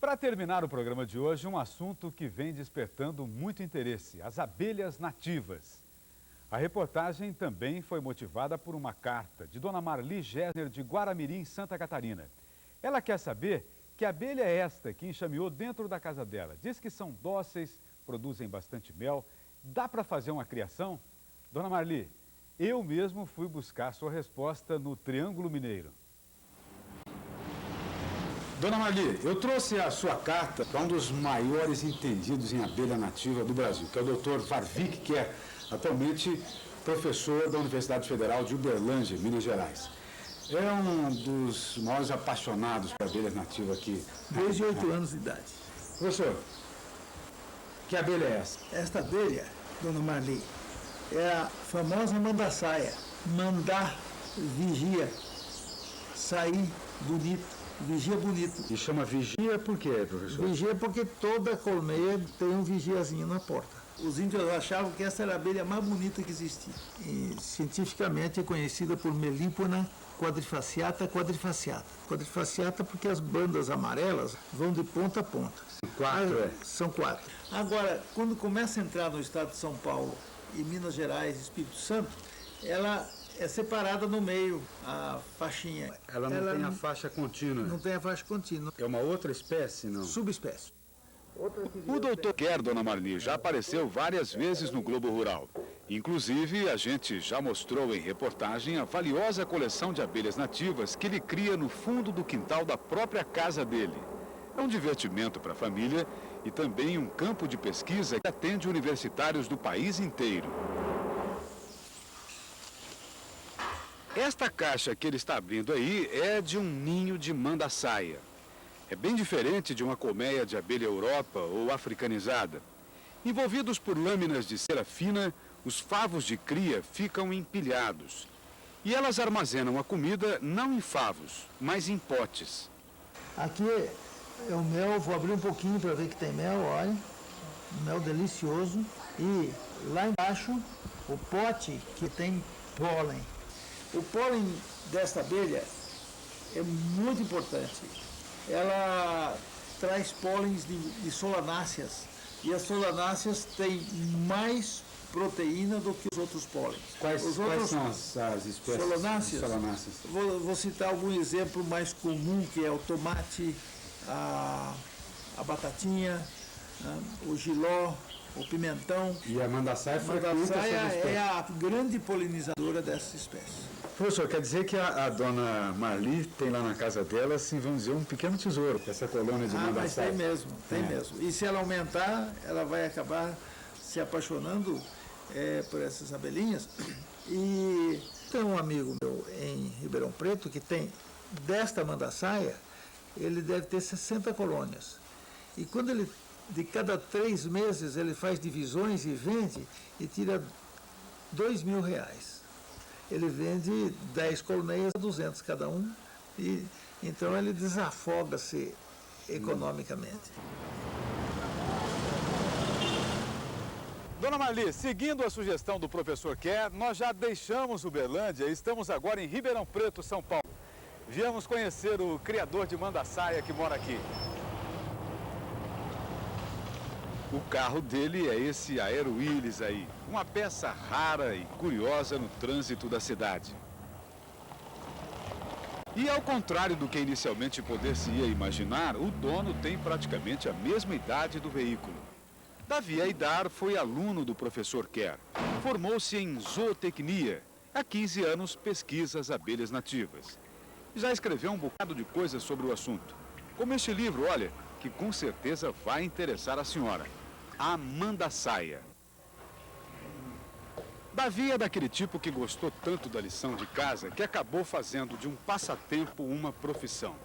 Para terminar o programa de hoje, um assunto que vem despertando muito interesse: as abelhas nativas. A reportagem também foi motivada por uma carta de Dona Marli Gessner, de Guaramirim, Santa Catarina. Ela quer saber que abelha é esta que enxameou dentro da casa dela. Diz que são dóceis, produzem bastante mel. Dá para fazer uma criação? Dona Marli, eu mesmo fui buscar sua resposta no Triângulo Mineiro. Dona Marli, eu trouxe a sua carta para um dos maiores entendidos em abelha nativa do Brasil, que é o Dr. Warwick, que é atualmente professor da Universidade Federal de Uberlândia, Minas Gerais. É um dos maiores apaixonados por abelhas nativas aqui. Desde 8 anos de idade. Professor, que abelha é essa? Esta abelha, Dona Marli, é a famosa mandaçaia. Mandar, vigia, sair bonito. Vigia bonito. E chama vigia por quê, professor? Vigia porque toda colmeia tem um vigiazinho na porta. Os índios achavam que essa era a abelha mais bonita que existia. E, cientificamente é conhecida por Melipona quadrifaciata quadrifaciata. Quadrifaciata porque as bandas amarelas vão de ponta a ponta. São 4. Agora, quando começa a entrar no estado de São Paulo e Minas Gerais e Espírito Santo, ela é separada no meio, a faixinha. Ela não tem a faixa contínua. Não tem a faixa contínua. É uma outra espécie, não? Subespécie. O doutor Quer, Dona Marli, já apareceu várias vezes no Globo Rural. Inclusive, a gente já mostrou em reportagem a valiosa coleção de abelhas nativas que ele cria no fundo do quintal da própria casa dele. É um divertimento para a família e também um campo de pesquisa que atende universitários do país inteiro. Esta caixa que ele está abrindo aí é de um ninho de mandaçaia. É bem diferente de uma colmeia de abelha Europa ou africanizada. Envolvidos por lâminas de cera fina, os favos de cria ficam empilhados. E elas armazenam a comida não em favos, mas em potes. Aqui é o mel, vou abrir um pouquinho para ver que tem mel, olha. Mel delicioso. E lá embaixo, o pote que tem pólen. O pólen desta abelha é muito importante. Ela traz pólens de solanáceas. E as solanáceas têm mais proteína do que os outros pólens. Quais são as espécies? Solanáceas? Solanáceas. Vou citar algum exemplo mais comum, que é o tomate, a batatinha, o jiló, o pimentão. E a mandaçaia A frequenta mandaçaia essas espécies. é a grande polinizadora dessa espécie. Professor, quer dizer que a dona Marli tem lá na casa dela, assim, vamos dizer, um pequeno tesouro, essa colônia de Mas mandaçaia. tem mesmo. E se ela aumentar, ela vai acabar se apaixonando por essas abelhinhas. E tem um amigo meu em Ribeirão Preto que tem, desta mandaçaia, ele deve ter 60 colônias. E quando ele, de cada 3 meses, ele faz divisões e vende e tira R$2.000. Ele vende 10 colmeias a 200 cada um, e então ele desafoga-se economicamente. Dona Marli, seguindo a sugestão do professor Quer, nós já deixamos Uberlândia e estamos agora em Ribeirão Preto, São Paulo. Viemos conhecer o criador de mandaçaia que mora aqui. O carro dele é esse Aero Willys aí, uma peça rara e curiosa no trânsito da cidade. E ao contrário do que inicialmente poder-se-ia imaginar, o dono tem praticamente a mesma idade do veículo. Davi Aidar foi aluno do professor Quer. Formou-se em zootecnia. Há 15 anos pesquisa as abelhas nativas. Já escreveu um bocado de coisas sobre o assunto. Como este livro, olha, que com certeza vai interessar a senhora. A mandaçaia. Davi é daquele tipo que gostou tanto da lição de casa que acabou fazendo de um passatempo uma profissão.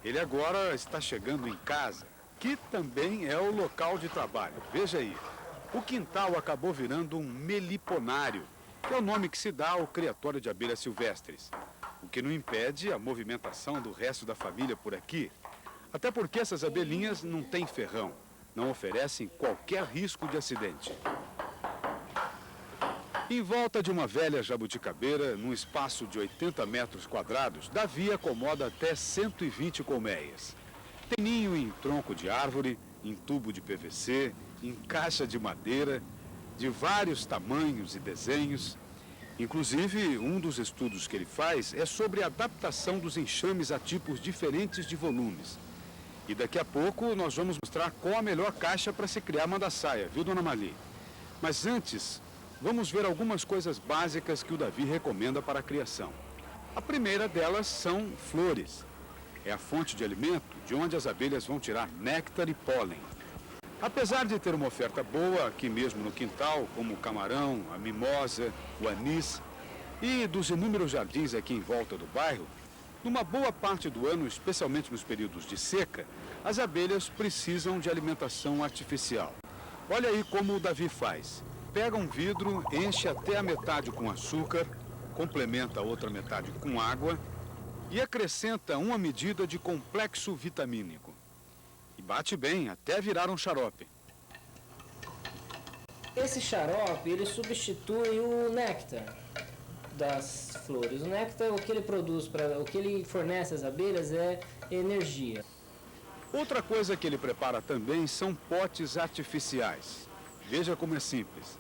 Ele agora está chegando em casa, que também é o local de trabalho. Veja aí, o quintal acabou virando um meliponário, que é o nome que se dá ao criatório de abelhas silvestres. O que não impede a movimentação do resto da família por aqui. Até porque essas abelhinhas não têm ferrão, não oferecem qualquer risco de acidente. Em volta de uma velha jabuticabeira, num espaço de 80 metros quadrados, Davi acomoda até 120 colmeias. Tem ninho em tronco de árvore, em tubo de PVC, em caixa de madeira, de vários tamanhos e desenhos. Inclusive, um dos estudos que ele faz é sobre a adaptação dos enxames a tipos diferentes de volumes. E daqui a pouco nós vamos mostrar qual a melhor caixa para se criar manda-saia, viu, dona Marli? Mas antes, vamos ver algumas coisas básicas que o Davi recomenda para a criação. A primeira delas são flores. É a fonte de alimento de onde as abelhas vão tirar néctar e pólen. Apesar de ter uma oferta boa aqui mesmo no quintal, como o camarão, a mimosa, o anis e dos inúmeros jardins aqui em volta do bairro, numa boa parte do ano, especialmente nos períodos de seca, as abelhas precisam de alimentação artificial. Olha aí como o Davi faz. Pega um vidro, enche até a metade com açúcar, complementa a outra metade com água e acrescenta uma medida de complexo vitamínico. E bate bem até virar um xarope. Esse xarope, ele substitui o néctar das flores. O néctar, o que ele produz, o que ele fornece às abelhas é energia. Outra coisa que ele prepara também são potes artificiais. Veja como é simples.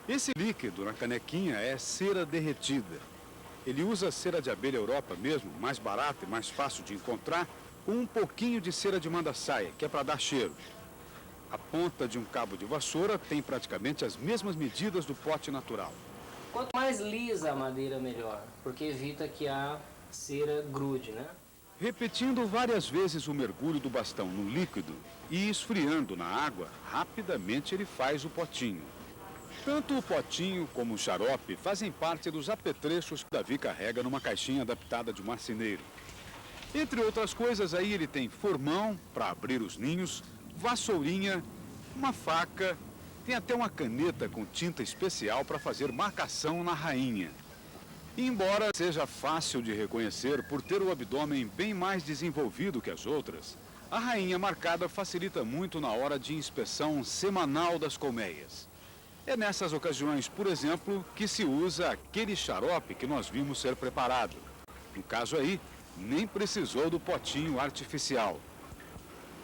Esse líquido na canequinha é cera derretida. Ele usa cera de abelha Europa mesmo, mais barata e mais fácil de encontrar, com um pouquinho de cera de manda-saia, que é para dar cheiro. A ponta de um cabo de vassoura tem praticamente as mesmas medidas do pote natural. Quanto mais lisa a madeira, melhor, porque evita que a cera grude, né? Repetindo várias vezes o mergulho do bastão no líquido e esfriando na água, rapidamente ele faz o potinho. Tanto o potinho como o xarope fazem parte dos apetrechos que Davi carrega numa caixinha adaptada de marceneiro. Entre outras coisas, aí ele tem formão para abrir os ninhos, vassourinha, uma faca, tem até uma caneta com tinta especial para fazer marcação na rainha. E embora seja fácil de reconhecer por ter o abdômen bem mais desenvolvido que as outras, a rainha marcada facilita muito na hora de inspeção semanal das colmeias. É nessas ocasiões, por exemplo, que se usa aquele xarope que nós vimos ser preparado. No caso aí, nem precisou do potinho artificial.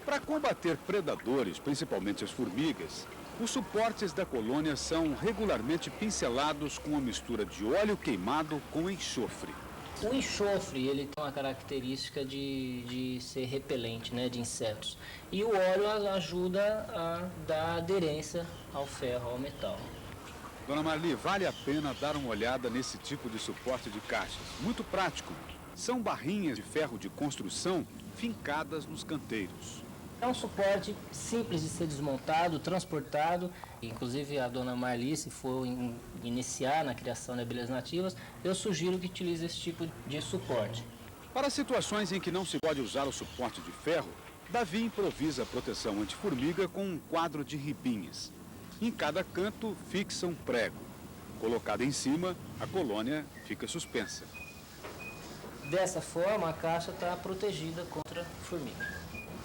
Para combater predadores, principalmente as formigas, os suportes da colônia são regularmente pincelados com uma mistura de óleo queimado com enxofre. O enxofre, ele tem uma característica de ser repelente, né, de insetos. E o óleo ajuda a dar aderência ao ferro, ao metal. Dona Marli, vale a pena dar uma olhada nesse tipo de suporte de caixas. Muito prático. São barrinhas de ferro de construção fincadas nos canteiros. É um suporte simples de ser desmontado, transportado. Inclusive a dona Marli, se for iniciar na criação de abelhas nativas, eu sugiro que utilize esse tipo de suporte. Para situações em que não se pode usar o suporte de ferro, Davi improvisa a proteção anti-formiga com um quadro de ribinhas. Em cada canto fixa um prego. Colocado em cima, a colônia fica suspensa. Dessa forma, a caixa está protegida contra formiga.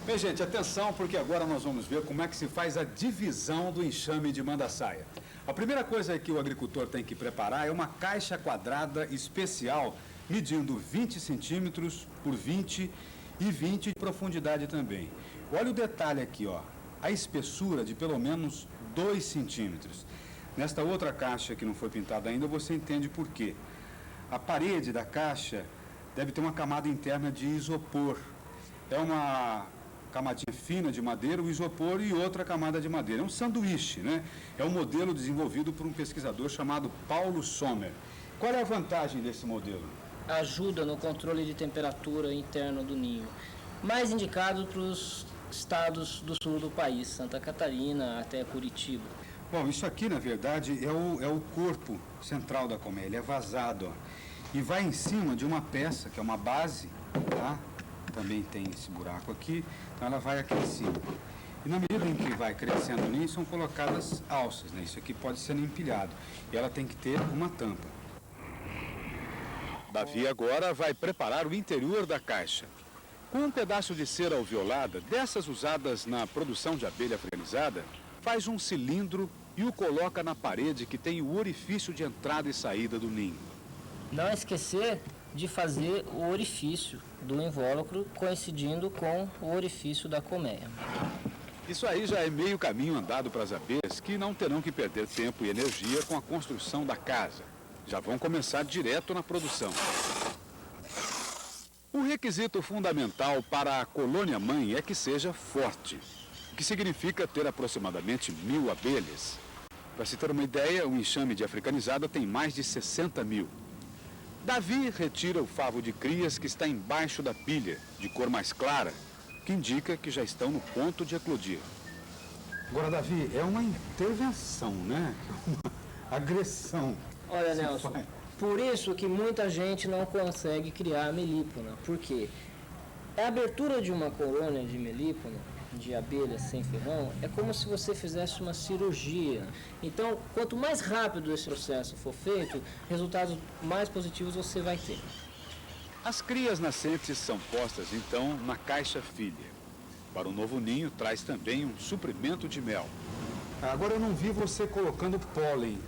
Bem, gente, atenção, porque agora nós vamos ver como é que se faz a divisão do enxame de manda-saia. A primeira coisa que o agricultor tem que preparar é uma caixa quadrada especial, medindo 20 centímetros por 20 e 20 de profundidade também. Olha o detalhe aqui, ó, a espessura de pelo menos 2 centímetros. Nesta outra caixa que não foi pintada ainda, você entende por quê. A parede da caixa deve ter uma camada interna de isopor. É uma camadinha fina de madeira, o isopor e outra camada de madeira. É um sanduíche, né? É um modelo desenvolvido por um pesquisador chamado Paulo Sommer. Qual é a vantagem desse modelo? Ajuda no controle de temperatura interno do ninho. Mais indicado para os estados do sul do país, Santa Catarina até Curitiba. Bom, isso aqui, na verdade, é o corpo central da colmeia. Ele é vazado, ó. E vai em cima de uma peça, que é uma base, tá? Também tem esse buraco aqui, então ela vai aqui em cima. E na medida em que vai crescendo o ninho, são colocadas alças, né? Isso aqui pode ser empilhado. E ela tem que ter uma tampa. Davi agora vai preparar o interior da caixa. Com um pedaço de cera alveolada, dessas usadas na produção de abelha africanizada, faz um cilindro e o coloca na parede que tem o orifício de entrada e saída do ninho. Não esquecer de fazer o orifício do invólucro coincidindo com o orifício da colmeia. Isso aí já é meio caminho andado para as abelhas, que não terão que perder tempo e energia com a construção da casa. Já vão começar direto na produção. O requisito fundamental para a colônia-mãe é que seja forte, o que significa ter aproximadamente 1000 abelhas. Para se ter uma ideia, o enxame de africanizada tem mais de 60 mil. Davi retira o favo de crias que está embaixo da pilha, de cor mais clara, que indica que já estão no ponto de eclodir. Agora, Davi, é uma intervenção, né? Uma agressão. Olha, Nelson, por isso que muita gente não consegue criar melípona. Por quê? A abertura de uma colônia de melípona, de abelhas sem ferrão, é como se você fizesse uma cirurgia. Então, quanto mais rápido esse processo for feito, resultados mais positivos você vai ter. As crias nascentes são postas, então, na caixa filha. Para o novo ninho, traz também um suprimento de mel. Agora, eu não vi você colocando pólen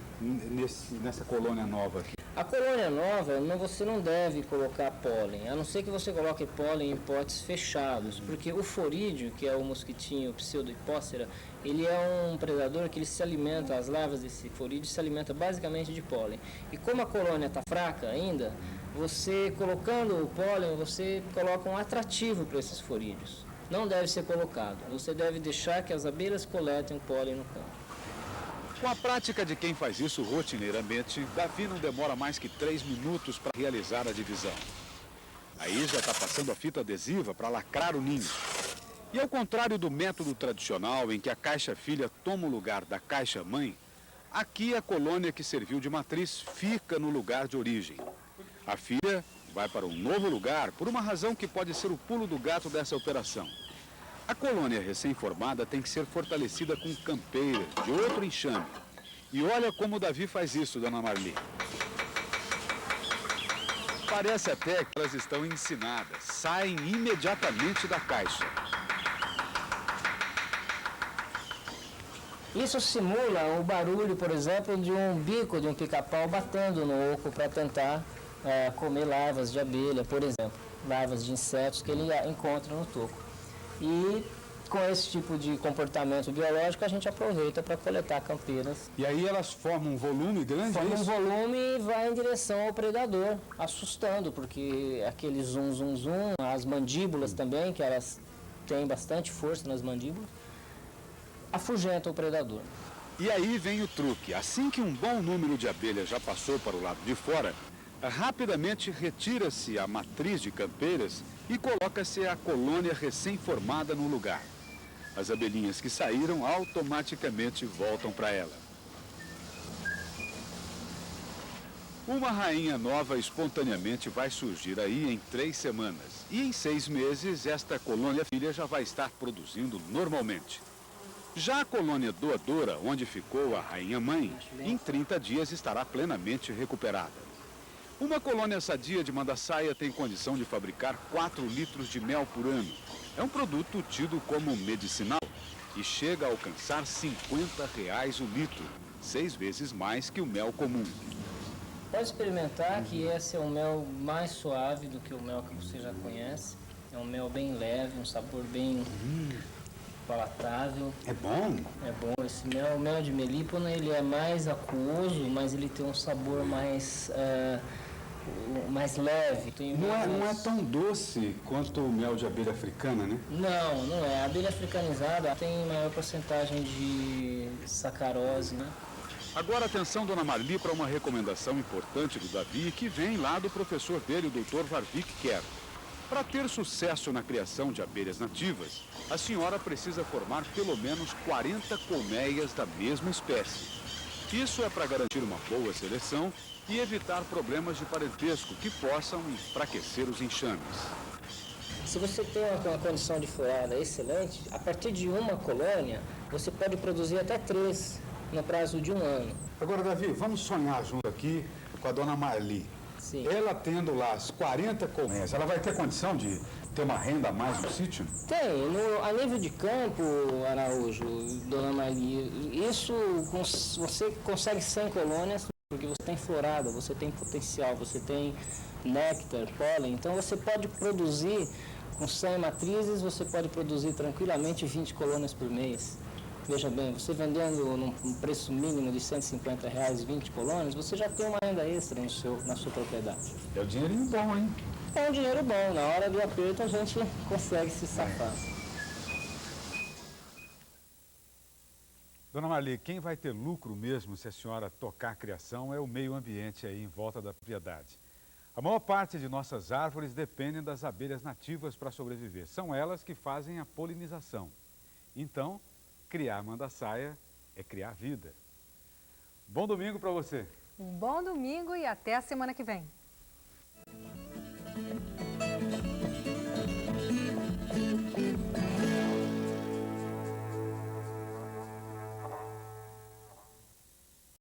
nessa colônia nova aqui. A colônia nova, você não deve colocar pólen, a não ser que você coloque pólen em potes fechados, porque o forídeo, que é o mosquitinho Pseudohipócera, ele é um predador que ele se alimenta, as larvas desse forídeo se alimentam basicamente de pólen. E como a colônia está fraca ainda, você colocando o pólen, você coloca um atrativo para esses forídeos. Não deve ser colocado, você deve deixar que as abelhas coletem o pólen no campo. Com a prática de quem faz isso rotineiramente, Davi não demora mais que 3 minutos para realizar a divisão. Aí já está passando a fita adesiva para lacrar o ninho. E ao contrário do método tradicional em que a caixa filha toma o lugar da caixa mãe, aqui a colônia que serviu de matriz fica no lugar de origem. A filha vai para um novo lugar por uma razão que pode ser o pulo do gato dessa operação. A colônia recém-formada tem que ser fortalecida com campeira de outro enxame. E olha como o Davi faz isso, dona Marli. Parece até que elas estão ensinadas, saem imediatamente da caixa. Isso simula o barulho, por exemplo, de um bico de um pica-pau batendo no oco para tentar comer larvas de abelha, por exemplo, larvas de insetos que ele encontra no toco. E com esse tipo de comportamento biológico a gente aproveita para coletar campeiras. E aí elas formam um volume grande? Forma um volume e vai em direção ao predador, assustando, porque aquele zum, zum, zum, as mandíbulas também, que elas têm bastante força nas mandíbulas, afugentam o predador. E aí vem o truque. Assim que um bom número de abelhas já passou para o lado de fora, rapidamente retira-se a matriz de campeiras e coloca-se a colônia recém-formada no lugar. As abelhinhas que saíram automaticamente voltam para ela. Uma rainha nova espontaneamente vai surgir aí em 3 semanas. E em 6 meses, esta colônia filha já vai estar produzindo normalmente. Já a colônia doadora, onde ficou a rainha-mãe, em 30 dias estará plenamente recuperada. Uma colônia sadia de mandaçaia tem condição de fabricar 4 litros de mel por ano. É um produto tido como medicinal e chega a alcançar R$50 o litro, 6 vezes mais que o mel comum. Pode experimentar que esse é um mel mais suave do que o mel que você já conhece. É um mel bem leve, um sabor bem palatável. É bom? É bom. Esse mel, o mel de melípona, ele é mais aquoso, mas ele tem um sabor mais leve. Não é tão doce quanto o mel de abelha africana, né? Não é. A abelha africanizada tem maior porcentagem de sacarose, né? Agora atenção, dona Marli, para uma recomendação importante do Davi que vem lá do professor dele, o Dr. Varvik Kher. Para ter sucesso na criação de abelhas nativas, a senhora precisa formar pelo menos 40 colmeias da mesma espécie. Isso é para garantir uma boa seleção e evitar problemas de parentesco que possam enfraquecer os enxames. Se você tem uma condição de florada excelente, a partir de uma colônia, você pode produzir até 3 no prazo de 1 ano. Agora, Davi, vamos sonhar junto aqui com a dona Marli. Sim. Ela tendo lá as 40 colmeias, ela vai ter condição de ter uma renda a mais no sítio? Tem. A nível de campo, Araújo, dona Marli, isso você consegue 100 colônias porque você tem florada, você tem potencial, você tem néctar, pólen, então você pode produzir com 100 matrizes, você pode produzir tranquilamente 20 colônias por mês. Veja bem, você vendendo num preço mínimo de R$150, 20 colônias, você já tem uma renda extra na sua propriedade. É o dinheirinho bom, hein? É um dinheiro bom, na hora do aperto a gente consegue se safar. Dona Marli, quem vai ter lucro mesmo se a senhora tocar a criação é o meio ambiente aí em volta da propriedade. A maior parte de nossas árvores dependem das abelhas nativas para sobreviver. São elas que fazem a polinização. Então, criar mandaçaia é criar vida. Bom domingo para você. Um bom domingo e até a semana que vem.